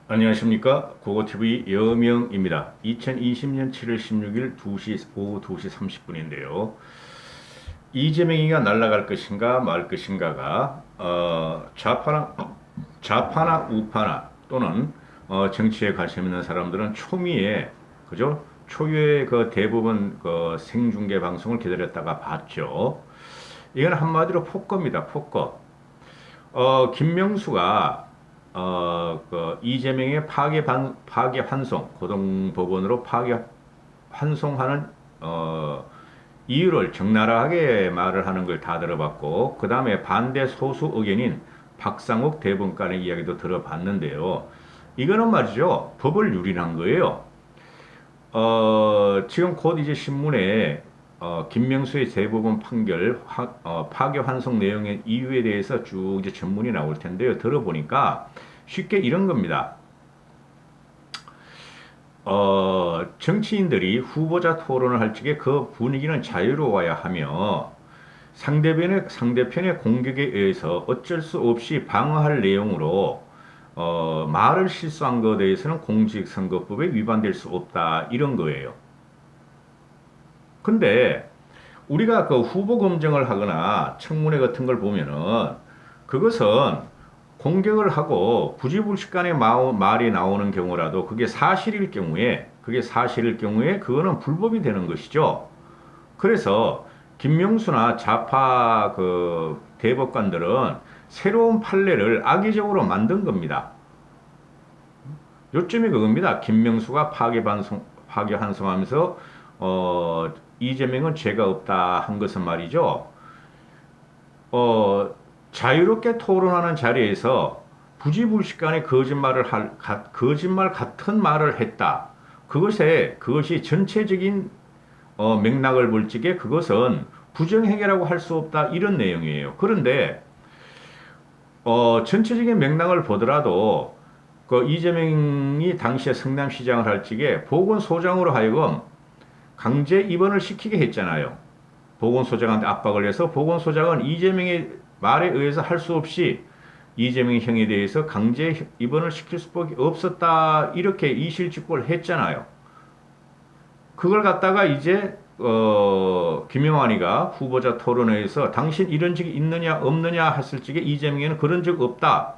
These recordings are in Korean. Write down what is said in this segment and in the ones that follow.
안녕하십니까. 고고TV 여명입니다. 2020년 7월 16일 오후 2시 30분인데요. 이재명이가 날아갈 것인가 말 것인가가 좌파나 우파나 또는 정치에 관심 있는 사람들은 초미에 그죠? 초유의 그 대부분 그 생중계 방송을 기다렸다가 봤죠. 이건 한마디로 폭거입니다. 폭거. 김명수가 그 이재명의 파괴 환송 고등법원으로 파괴 환송하는 이유를 적나라하게 말을 하는 걸 다 들어봤고, 그 다음에 반대 소수 의견인 박상욱 대법관의 이야기도 들어봤는데요. 이거는 말이죠, 법을 유린한 거예요. 지금 곧 이제 신문에 김명수의 대법원 판결 파기 환송 내용의 이유에 대해서 쭉 이제 전문이 나올 텐데요. 들어보니까 쉽게 이런 겁니다. 정치인들이 후보자 토론을 할 적에 그 분위기는 자유로워야 하며 상대편의 공격에 의해서 어쩔 수 없이 방어할 내용으로 말을 실수한 것에 대해서는 공직선거법에 위반될 수 없다, 이런 거예요. 근데 우리가 그 후보 검증을 하거나 청문회 같은 걸 보면은 그것은 공격을 하고 부지불식간의 말이 나오는 경우라도 그게 사실일 경우에 그거는 불법이 되는 것이죠. 그래서 김명수나 좌파 그 대법관들은 새로운 판례를 악의적으로 만든 겁니다. 요점이 그겁니다. 김명수가 파기환송하면서 이재명은 죄가 없다 한 것은 말이죠. 어, 자유롭게 토론하는 자리에서 부지불식간에 거짓말 같은 말을 했다. 그것이 전체적인 맥락을 볼 적에 그것은 부정행위라고 할 수 없다, 이런 내용이에요. 그런데 전체적인 맥락을 보더라도 그 이재명이 당시에 성남시장을 할 적에 보건소장으로 하여금 강제 입원을 시키게 했잖아요. 보건소장한테 압박을 해서 보건소장은 이재명의 말에 의해서 할 수 없이 이재명 형에 대해서 강제 입원을 시킬 수밖에 없었다, 이렇게 이실직고를 했잖아요. 그걸 갖다가 이제 김영환이가 후보자 토론회에서 당신 이런 적이 있느냐 없느냐 했을 적에 이재명에는 그런 적 없다,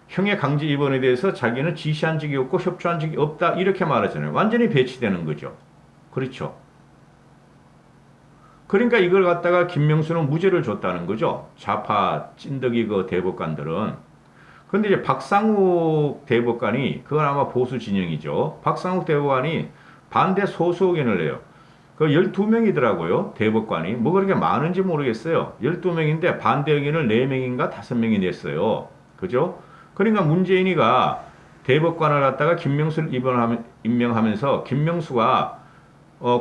형의 강제 입원에 대해서 자기는 지시한 적이 없고 협조한 적이 없다, 이렇게 말하잖아요. 완전히 배치되는 거죠. 그렇죠. 그러니까 이걸 갖다가 김명수는 무죄를 줬다는 거죠. 좌파 찐덕이 그 대법관들은. 근데 이제 박상욱 대법관이, 그건 아마 보수 진영이죠. 박상욱 대법관이 반대 소수 의견을 내요. 그 12명이더라고요. 대법관이. 뭐 그렇게 많은지 모르겠어요. 12명인데 반대 의견을 4명인가 5명이 냈어요. 그죠? 그러니까 문재인이가 대법관을 갖다가 김명수를 임명하면서 김명수가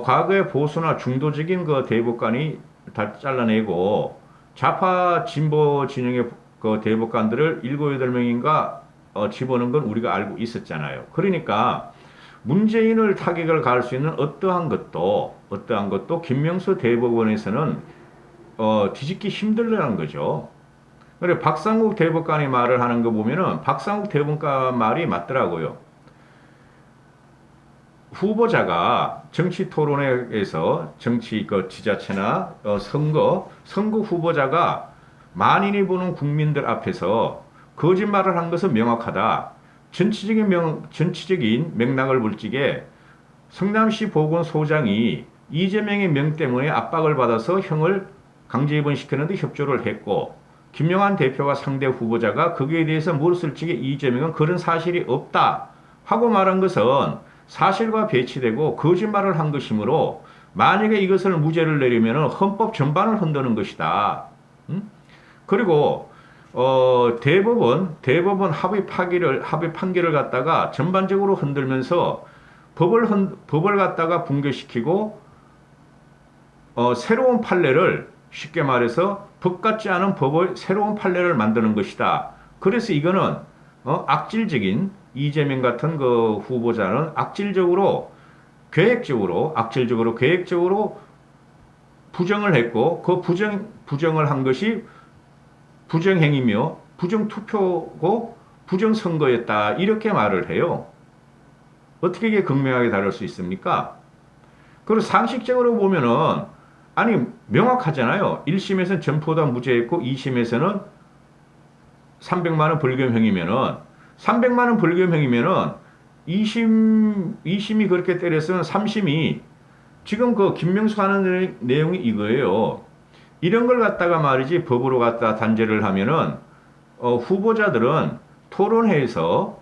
과거의 보수나 중도적인 그 대법관이 다 잘라내고 좌파 진보 진영의 그 대법관들을 7, 8명인가 집어넣은 건 우리가 알고 있었잖아요. 그러니까 문재인을 타격을 가할 수 있는 어떠한 것도 김명수 대법원에서는 뒤집기 힘들다는 거죠. 그래, 박상욱 대법관이 말을 하는 거 보면은 박상욱 대법관 말이 맞더라고요. 후보자가 정치 토론회에서 정치 그 지자체나 선거 후보자가 만인이 보는 국민들 앞에서 거짓말을 한 것은 명확하다. 전체적인 맥락을 볼 적에 성남시 보건소장이 이재명의 명 때문에 압박을 받아서 형을 강제 입원시켰는데 협조를 했고, 김영환 대표가 상대 후보자가 거기에 대해서 물었을 적에 이재명은 그런 사실이 없다 하고 말한 것은 사실과 배치되고 거짓말을 한 것이므로 만약에 이것을 무죄를 내리면 헌법 전반을 흔드는 것이다. 그리고 대법원 합의 판결을 갖다가 전반적으로 흔들면서 법을 갖다가 붕괴시키고 새로운 판례를, 쉽게 말해서 법 같지 않은 법의 새로운 판례를 만드는 것이다. 그래서 이거는 악질적인 이재명 같은 그 후보자는 계획적으로 부정을 했고, 그 부정을 한 것이 부정행위며 부정투표고 부정선거였다 이렇게 말을 해요. 어떻게 이게 극명하게 다를 수 있습니까? 그리고 상식적으로 보면은 아니 명확하잖아요. 1심에서는 전부 다 무죄했고 2심에서는 300만 원 벌금형이면은 300만 원 벌금형이면은 2심이 그렇게 때렸으면 3심이 지금 그 김명수 하는 내용이 이거예요. 이런 걸 갖다가 말이지 법으로 갖다 단죄를 하면은 후보자들은 토론회에서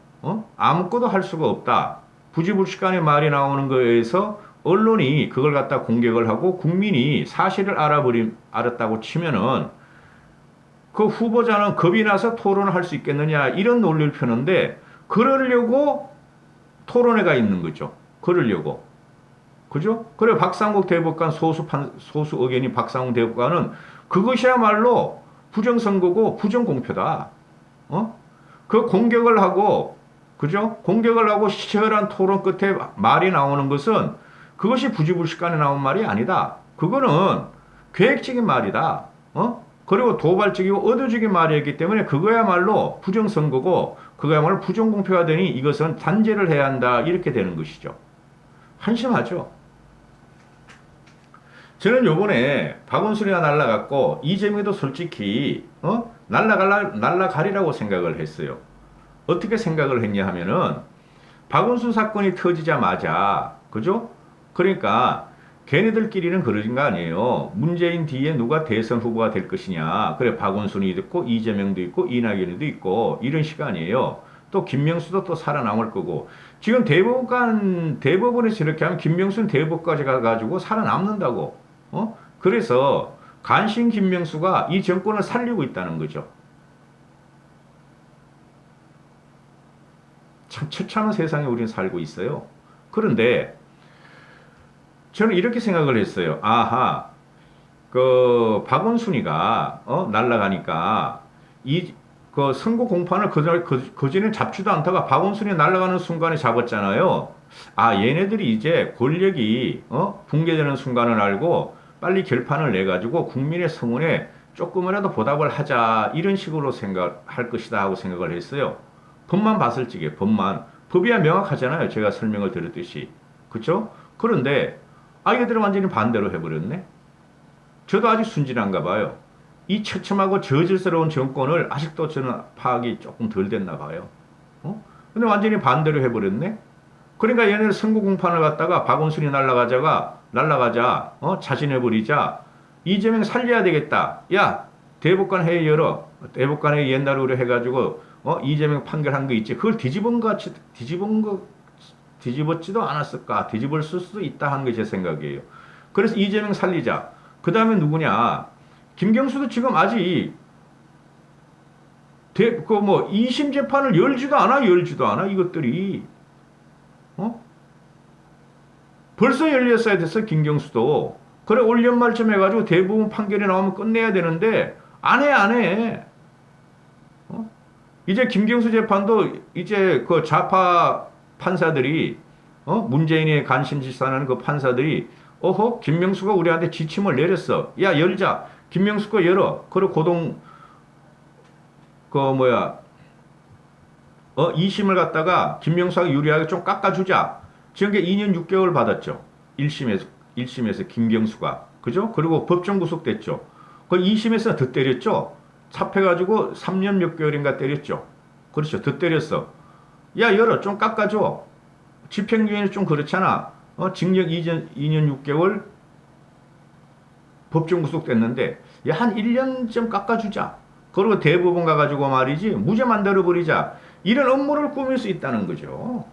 아무것도 할 수가 없다. 부지불식간에 말이 나오는 거에 의해서 언론이 그걸 갖다 공격을 하고 국민이 사실을 알았다고 치면은 그 후보자는 겁이 나서 토론을 할 수 있겠느냐 이런 논리를 펴는데 그러려고 토론회가 있는 거죠. 그러려고. 그죠? 그래 박상국 대법관 소수 의견이 박상국 대법관은 그것이야말로 부정선거고 부정공표다. 그 공격을 하고 그죠? 공격을 하고 치열한 토론 끝에 말이 나오는 것은 그것이 부지불식간에 나온 말이 아니다. 그거는 계획적인 말이다. 그리고 도발적이고 의도적인 말이었기 때문에 그거야말로 부정선거고 그거야말로 부정공표가 되니 이것은 단죄를 해야 한다. 이렇게 되는 것이죠. 한심하죠. 저는 요번에 박원순이가 날라갔고 이재명도 솔직히 날라가리라고 생각을 했어요. 어떻게 생각을 했냐 하면은 박원순 사건이 터지자마자 그죠? 그러니까 걔네들끼리는 그러진 거 아니에요. 문재인 뒤에 누가 대선 후보가 될 것이냐. 그래 박원순이 있고 이재명도 있고 이낙연이도 있고 이런 시간이에요. 또 김명수도 또 살아남을 거고 지금 대법원에서 이렇게 하면 김명수는 대법까지 가가지고 살아남는다고. 그래서 간신 김명수가 이 정권을 살리고 있다는 거죠. 참 처참한 세상에 우리는 살고 있어요. 그런데 저는 이렇게 생각을 했어요. 아하, 그 박원순이가 날아가니까 그 선거 공판을 그전에 잡지도 않다가 박원순이 날아가는 순간에 잡았잖아요. 아, 얘네들이 이제 권력이 붕괴되는 순간을 알고 빨리 결판을 내 가지고 국민의 성원에 조금이라도 보답을 하자 이런 식으로 생각할 것이다 하고 생각을 했어요. 법만 봤을 적에 법이야 명확하잖아요. 제가 설명을 드렸듯이. 그렇죠? 그런데 얘들은 완전히 반대로 해버렸네. 저도 아직 순진한가 봐요. 이 처참하고 저질스러운 정권을 아직도 저는 파악이 조금 덜 됐나 봐요. 근데 완전히 반대로 해버렸네. 그러니까 얘네들 선거 공판을 갖다가 박원순이 날라가자, 자신해버리자. 이재명 살려야 되겠다. 야, 대법관 회의 열어. 대법관 회의 옛날으로 해가지고, 이재명 판결한 거 있지. 그걸 뒤집었지도 않았을까. 뒤집었을 수도 있다 하는 게 제 생각이에요. 그래서 이재명 살리자. 그 다음에 누구냐. 김경수도 지금 아직, 2심 재판을 열지도 않아, 이것들이. 벌써 열렸어야 됐어, 김경수도. 그래, 올 연말쯤 해가지고 대부분 판결이 나오면 끝내야 되는데, 안 해. 이제 김경수 재판도 이제 그 좌파 판사들이, 문재인의 관심지사라는 그 판사들이, 김명수가 우리한테 지침을 내렸어. 야, 열자. 김명수 거 열어. 그리고 2심을 갖다가 김명수가 유리하게 좀 깎아주자. 지금 2년 6개월 받았죠. 1심에서 김경수가. 그죠? 그리고 법정 구속됐죠. 그 2심에서 더 때렸죠. 잡혀가지고 3년 몇 개월인가 때렸죠. 그렇죠. 더 때렸어. 야, 열어. 좀 깎아줘. 집행유예는 좀 그렇잖아. 징역 2년 6개월 법정 구속됐는데, 야, 한 1년 좀 깎아주자. 그리고 대법원 가가지고 말이지, 무죄 만들어버리자. 이런 업무를 꾸밀 수 있다는 거죠.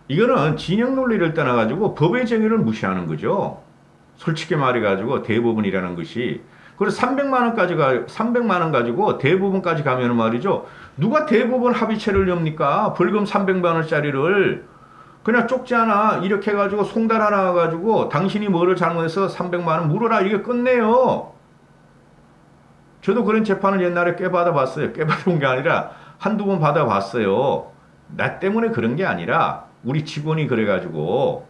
이거는 진영 논리를 떠나가지고 법의 정의를 무시하는 거죠. 솔직히 말해가지고 대법원이라는 것이. 그래서 300만 원 가지고 대법원까지 가면 말이죠. 누가 대법원 합의체를 엽니까? 벌금 300만 원짜리를. 그냥 쪽지 하나 이렇게 해가지고 송달 하나 가지고 당신이 뭐를 잘못해서 300만 원 물어라. 이게 끝내요. 저도 그런 재판을 옛날에 꽤 받아봤어요. 꽤 받아본 게 아니라 한두 번 받아봤어요. 나 때문에 그런 게 아니라 우리 직원이 그래가지고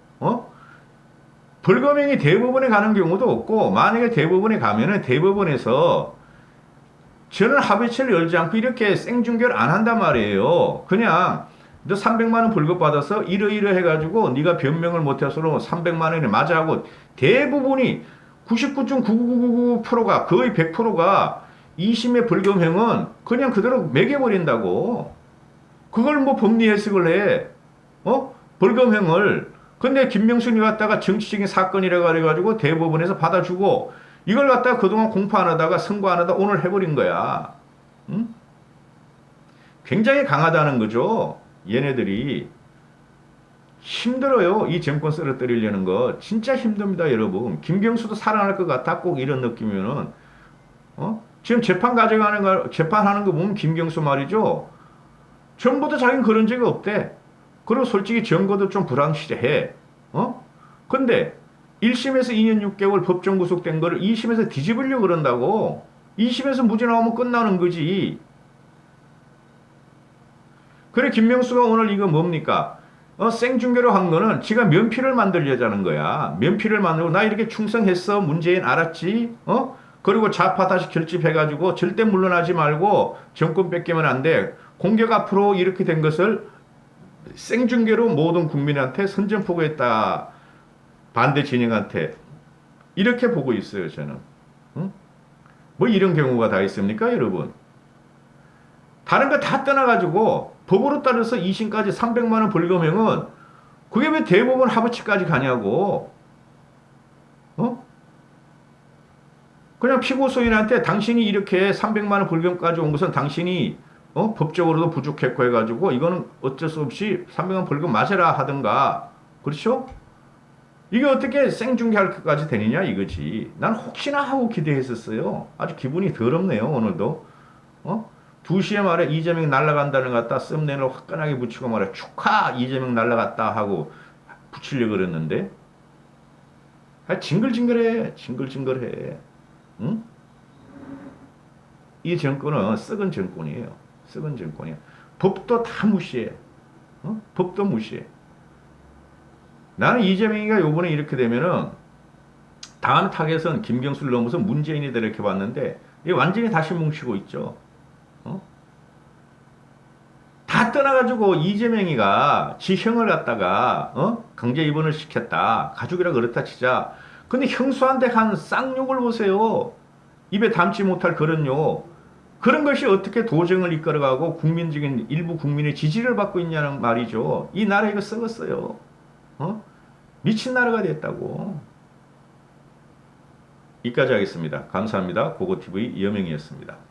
벌금형이 대법원에 가는 경우도 없고 만약에 대법원에 가면은 대법원에서 저는 합의체를 열지 않고 이렇게 생중계를 안 한단 말이에요. 그냥 너 300만 원 불급받아서 이러이러 해가지고 네가 변명을 못해서 300만 원이 맞아 하고 대부분이 99.99999%가 거의 100%가 2심의 불금형은 그냥 그대로 매겨버린다고. 그걸 뭐 법리 해석을 해. 불금형을. 근데 김명순이 갖다가 정치적인 사건이라 그래가지고 대법원에서 받아주고 이걸 갖다가 그동안 공포 안 하다가 선고 안 하다 오늘 해버린 거야. 응? 굉장히 강하다는 거죠. 얘네들이. 힘들어요. 이 정권 쓰러뜨리려는 거. 진짜 힘듭니다, 여러분. 김경수도 살아날 것 같아. 꼭 이런 느낌이면은. 지금 재판하는 거 보면 김경수 말이죠. 전부 다 자기는 그런 적이 없대. 그리고 솔직히 증거도 좀 불확실해. 근데 1심에서 2년 6개월 법정 구속된 거를 2심에서 뒤집으려고 그런다고. 2심에서 무죄 나오면 끝나는 거지. 그래, 김명수가 오늘 이거 뭡니까? 생중계로 한 거는 지가 면피를 만들려자는 거야. 면피를 만들고 나 이렇게 충성했어. 문재인 알았지? 그리고 좌파 다시 결집해가지고 절대 물러나지 말고 정권 뺏기면 안 돼. 공격 앞으로 이렇게 된 것을 생중계로 모든 국민한테 선전포고했다. 반대 진영한테. 이렇게 보고 있어요, 저는. 응? 뭐 이런 경우가 다 있습니까, 여러분? 다른 거 다 떠나가지고 법으로 따라서 2심까지 300만 원 벌금형은 그게 왜 대법원 합의치까지 가냐고. 그냥 피고 소인한테 당신이 이렇게 300만 원 벌금까지 온 것은 당신이 법적으로도 부족했고 해가지고 이거는 어쩔 수 없이 300만 원 벌금 맞아라 하든가. 그렇죠? 이게 어떻게 생중계할 것까지 되느냐 이거지. 난 혹시나 하고 기대했었어요. 아주 기분이 더럽네요, 오늘도. 2시에 말해 이재명 날라간다는 것 같다. 썸네일을 화끈하게 붙이고 말해 축하 이재명 날라갔다 하고 붙이려고 그랬는데 징글징글해. 징글징글해. 응? 이 정권은 썩은 정권이에요. 썩은 정권이야. 법도 다 무시해. 법도 무시해. 나는 이재명이가 요번에 이렇게 되면은 다음 타겟은 김경수를 넘어서 문재인이다 이렇게 봤는데 이게 완전히 다시 뭉치고 있죠. 다 떠나가지고 이재명이가 지형을 갖다가 강제 입원을 시켰다. 가족이라 그렇다 치자. 근데 형수한테 한 쌍욕을 보세요. 입에 담지 못할 그런 욕. 그런 것이 어떻게 도정을 이끌어가고 국민적인 일부 국민의 지지를 받고 있냐는 말이죠. 이 나라 이거 썩었어요. 미친 나라가 됐다고. 이까지 하겠습니다. 감사합니다. 고고TV 이여명이었습니다.